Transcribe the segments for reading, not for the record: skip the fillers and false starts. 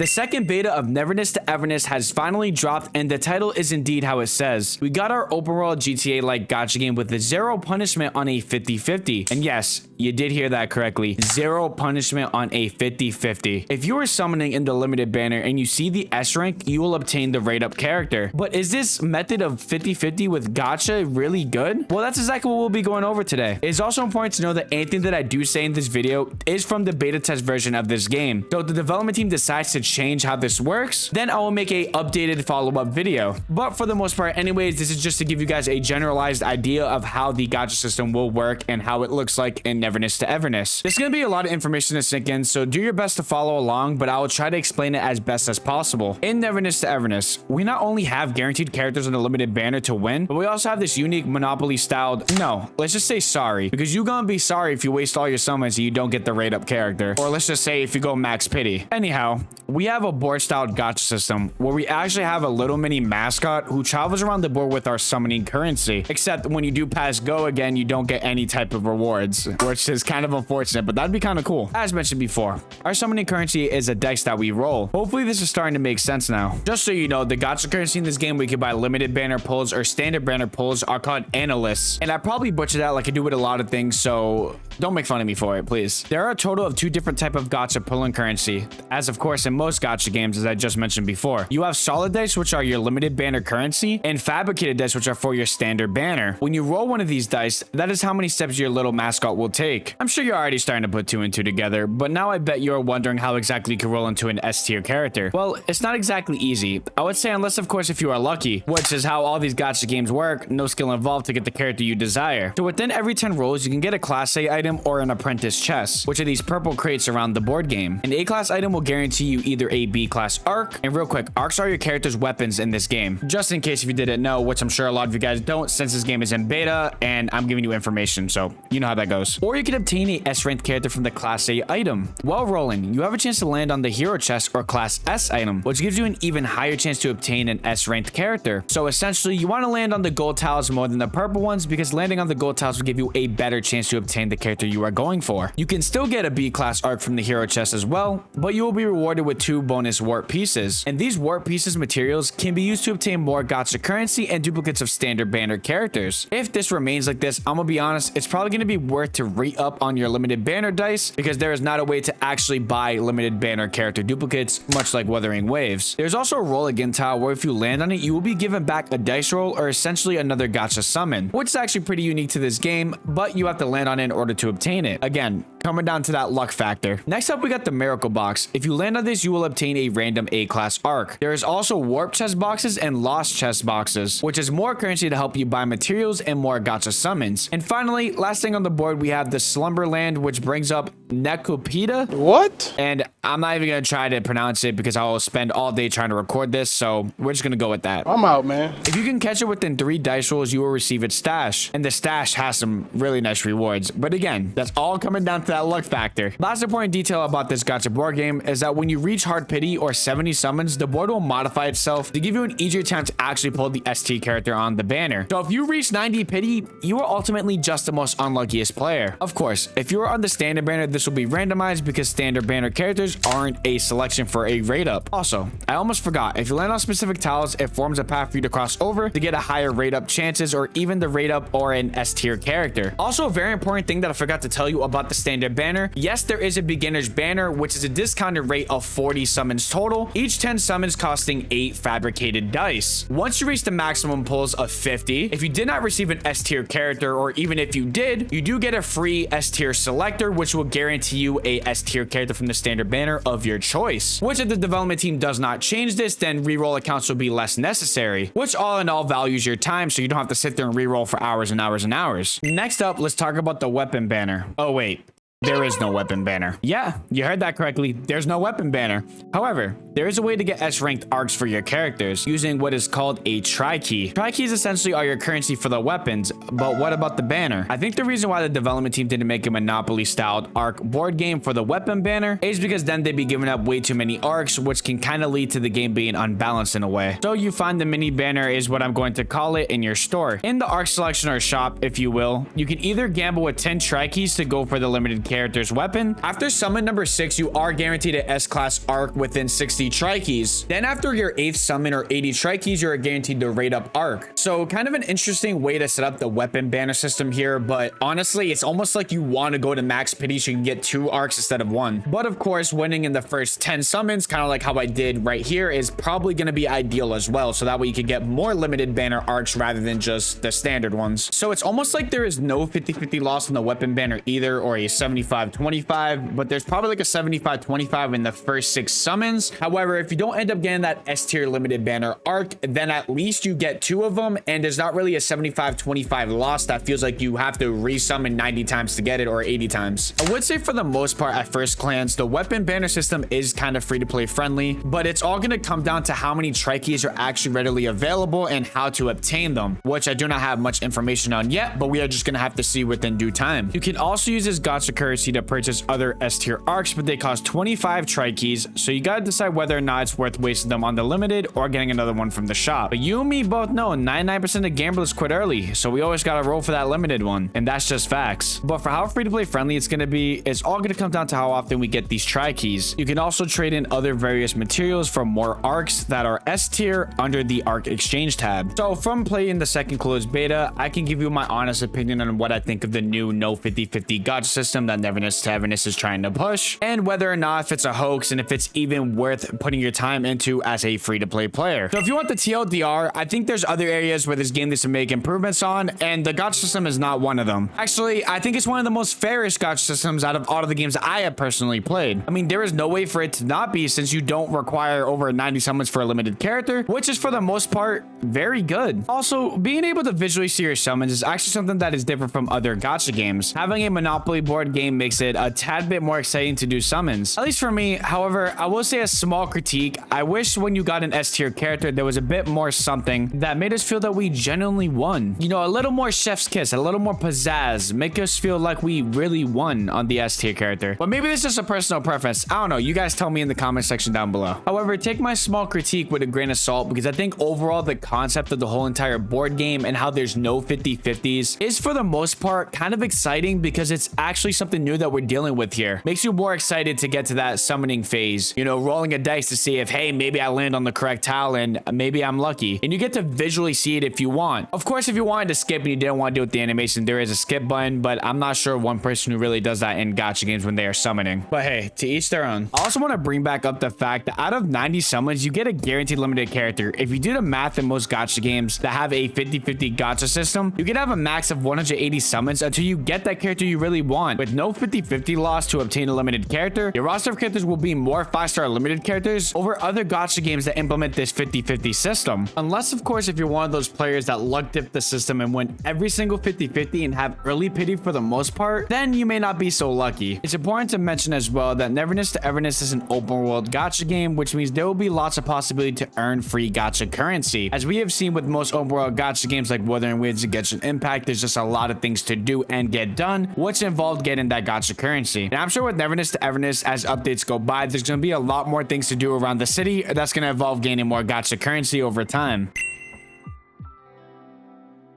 The second beta of Neverness to Everness has finally dropped, and the title is indeed how it says. We got our open world GTA-like gacha game with zero punishment on a 50-50. And yes, you did hear that correctly. Zero punishment on a 50-50. If you are summoning in the limited banner and you see the S rank, you will obtain the rate up character. But is this method of 50-50 with gacha really good? Well, that's exactly what we'll be going over today. It's also important to know that anything that I do say in this video is from the beta test version of this game. So if the development team decides to change how this works, then I will make a updated follow-up video. But for the most part anyways, this is just to give you guys a generalized idea of how the gacha system will work and how it looks like in Neverness to Everness. There's going to be a lot of information to sink in, so do your best to follow along, but I will try to explain it as best as possible. In Neverness to Everness, we not only have guaranteed characters on the limited banner to win, but we also have this unique Monopoly styled, no, let's just say sorry, because you're gonna be sorry if you waste all your summons and you don't get the rate up character. Or let's just say if you go max pity. Anyhow, we have a board styled gacha system where we actually have a little mini mascot who travels around the board with our summoning currency, except when you do pass go again, you don't get any type of rewards, which is kind of unfortunate, but that'd be kind of cool. As mentioned before, our summoning currency is a dice that we roll. Hopefully this is starting to make sense now. Just so you know, the gacha currency in this game we can buy limited banner pulls or standard banner pulls are called analysts, and I probably butchered that like I do with a lot of things, so don't make fun of me for it, please. There are a total of 2 different type of gacha pulling currency, as of course in most gacha games, as I just mentioned before. You have solid dice, which are your limited banner currency, and fabricated dice, which are for your standard banner. When you roll one of these dice, that is how many steps your little mascot will take. I'm sure you're already starting to put 2 and 2 together, but now I bet you're wondering how exactly you can roll into an S tier character. Well, it's not exactly easy. I would say unless of course if you are lucky, which is how all these gacha games work, no skill involved to get the character you desire. So within every 10 rolls, you can get a class A item or an apprentice chest, which are these purple crates around the board game. An A class item will guarantee you either a B class arc, and real quick, arcs are your character's weapons in this game. Just in case if you didn't know, which I'm sure a lot of you guys don't since this game is in beta and I'm giving you information, so you know how that goes. Or you can obtain a S ranked character from the class A item. While rolling, you have a chance to land on the hero chest or class S item, which gives you an even higher chance to obtain an S ranked character. So essentially, you want to land on the gold tiles more than the purple ones because landing on the gold tiles will give you a better chance to obtain the character you are going for. You can still get a B class arc from the hero chest as well, but you will be rewarded with 2 bonus warp pieces. And these warp pieces materials can be used to obtain more gacha currency and duplicates of standard banner characters. If this remains like this, I'm gonna be honest, it's probably gonna be worth to re-up on your limited banner dice because there is not a way to actually buy limited banner character duplicates, much like Wuthering Waves. There's also a roll again tile where if you land on it, you will be given back a dice roll or essentially another gacha summon, which is actually pretty unique to this game, but you have to land on it in order to obtain it. Again, coming down to that luck factor. Next up, we got the miracle box. If you land on this, you will obtain a random A class arc. There is also warp chest boxes and lost chest boxes, which is more currency to help you buy materials and more gacha summons. And finally, last thing on the board, we have the Slumberland, which brings up Nekopita. What? And I'm not even gonna try to pronounce it because I will spend all day trying to record this, so we're just gonna go with that. I'm out, man. If you can catch it within 3 dice rolls, you will receive its stash, and the stash has some really nice rewards. But again, that's all coming down to that luck factor. Last important detail about this gacha board game is that when you reach hard pity or 70 summons, the board will modify itself to give you an easier time to actually pull the ST character on the banner. So if you reach 90 pity, you are ultimately just the most unluckiest player. Of course, if you are on the standard banner, this will be randomized because standard banner characters aren't a selection for a rate up. Also, I almost forgot, if you land on specific tiles, it forms a path for you to cross over to get a higher rate up chances or even the rate up or an S tier character. Also, a very important thing that I forgot to tell you about the standard banner. Yes, there is a beginner's banner, which is a discounted rate of 40 summons total, each 10 summons costing 8 fabricated dice. Once you reach the maximum pulls of 50, if you did not receive an S tier character, or even if you did, you do get a free S tier selector, which will guarantee you a S tier character from the standard banner of your choice. Which if the development team does not change this, then reroll accounts will be less necessary, which all in all values your time so you don't have to sit there and reroll for hours and hours and hours. Next up, let's talk about the weapon banner. Oh wait, there is no weapon banner. Yeah, you heard that correctly. There's no weapon banner. However, there is a way to get S-ranked arcs for your characters using what is called a tri-key. Tri-keys essentially are your currency for the weapons, but what about the banner? I think the reason why the development team didn't make a Monopoly-styled arc board game for the weapon banner is because then they'd be giving up way too many arcs, which can kind of lead to the game being unbalanced in a way. So you find the mini banner is what I'm going to call it in your store. In the arc selection or shop, if you will, you can either gamble with 10 tri-keys to go for the limited character's weapon. After summon number 6, you are guaranteed an S-class arc within 60 trikeys. Then after your 8th summon or 80 trikeys, you're guaranteed the rate up arc. So kind of an interesting way to set up the weapon banner system here, but honestly, it's almost like you want to go to max pity so you can get 2 arcs instead of 1. But of course, winning in the first 10 summons, kind of like how I did right here, is probably going to be ideal as well. So that way you can get more limited banner arcs rather than just the standard ones. So it's almost like there is no 50-50 loss in the weapon banner either, or a 75-25, but there's probably like a 75-25 in the first 6 summons. However, if you don't end up getting that S tier limited banner arc, then at least you get 2 of them, and there's not really a 75-25 loss that feels like you have to resummon 90 times to get it, or 80 times. I would say for the most part at first glance, the weapon banner system is kind of free to play friendly, but it's all going to come down to how many trikeys are actually readily available and how to obtain them, which I do not have much information on yet, but we are just going to have to see within due time. You can also use this gacha currency to purchase other S tier arcs, but they cost 25 trikeys, so you gotta decide whether or not it's worth wasting them on the limited or getting another one from the shop. But you and me both know 99% of gamblers quit early, so we always gotta roll for that limited one, and that's just facts. But for how free to play friendly it's gonna be, it's all gonna come down to how often we get these trikeys. You can also trade in other various materials for more arcs that are S tier under the arc exchange tab. So from playing the second closed beta, I can give you my honest opinion on what I think of the new no 50-50 gacha system that Neverness to Everness is trying to push, and whether or not if it's a hoax and if it's even worth putting your time into as a free-to-play player. So if you want the TLDR, I think there's other areas where this game needs to make improvements on, and the gacha system is not one of them. Actually, I think it's one of the most fairest gacha systems out of all of the games I have personally played. I mean, there is no way for it to not be, since you don't require over 90 summons for a limited character, which is for the most part very good. Also, being able to visually see your summons is actually something that is different from other gacha games. Having a Monopoly board game makes it a tad bit more exciting to do summons, at least for me. However, I will say a small critique: I wish when you got an S tier character there was a bit more something that made us feel that we genuinely won. You know, a little more chef's kiss, a little more pizzazz, make us feel like we really won on the S tier character. But maybe this is a personal preference, I don't know, you guys tell me in the comment section down below. However, take my small critique with a grain of salt, because I think overall the concept of the whole entire board game and how there's no 50-50s is for the most part kind of exciting, because it's actually something new that we're dealing with here. Makes you more excited to get to that summoning phase, you know, rolling a dice to see if, hey, maybe I land on the correct tile and maybe I'm lucky, and you get to visually see it if you want. Of course, if you wanted to skip and you didn't want to do it with the animation, there is a skip button, but I'm not sure one person who really does that in gacha games when they are summoning. But hey, to each their own. I also want to bring back up the fact that out of 90 summons you get a guaranteed limited character. If you do the math in most gacha games that have a 50-50 gacha system, you can have a max of 180 summons until you get that character you really want. With no 50-50 loss to obtain a limited character, your roster of characters will be more 5-star limited characters over other gacha games that implement this 50-50 system. Unless, of course, if you're one of those players that luck dip the system and win every single 50-50 and have early pity for the most part, then you may not be so lucky. It's important to mention as well that Neverness to Everness is an open world gacha game, which means there will be lots of possibility to earn free gacha currency. As we have seen with most open world gacha games like Wuthering Winds and Genshin Impact, there's just a lot of things to do and get done, which involved getting that gacha currency. And I'm sure with Neverness to Everness, as updates go by, there's going to be a lot more things to do around the city that's going to involve gaining more gacha currency over time.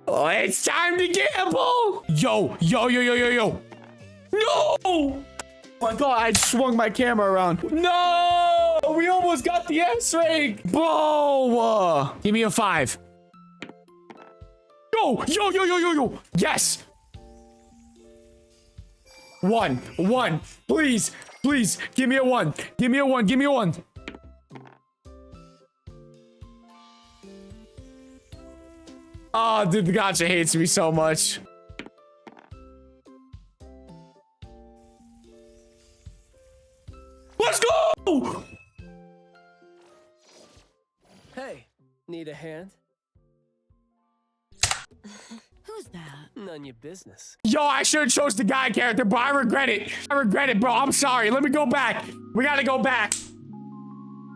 Oh, it's time to gamble! Yo! No! Oh my god, I swung my camera around. No! We almost got the S rank! Bro! Give me a 5. Yo! Yes! 1. Please. Give me a 1. Give me a 1. Oh, dude, the gacha hates me so much. Let's go! Hey, need a hand? Who's that? None of your business. Yo, I should have chose the guy character, bro. I regret it, bro. I'm sorry. Let me go back. We gotta go back.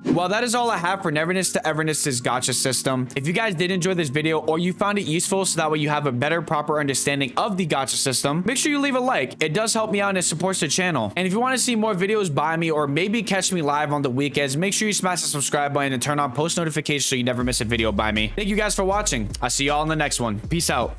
Well, that is all I have for Neverness to Everness's gacha system. If you guys did enjoy this video or you found it useful so that way you have a better, proper understanding of the gacha system, make sure you leave a like. It does help me out and it supports the channel. And if you want to see more videos by me or maybe catch me live on the weekends, make sure you smash the subscribe button and turn on post notifications so you never miss a video by me. Thank you guys for watching. I'll see y'all in the next one. Peace out.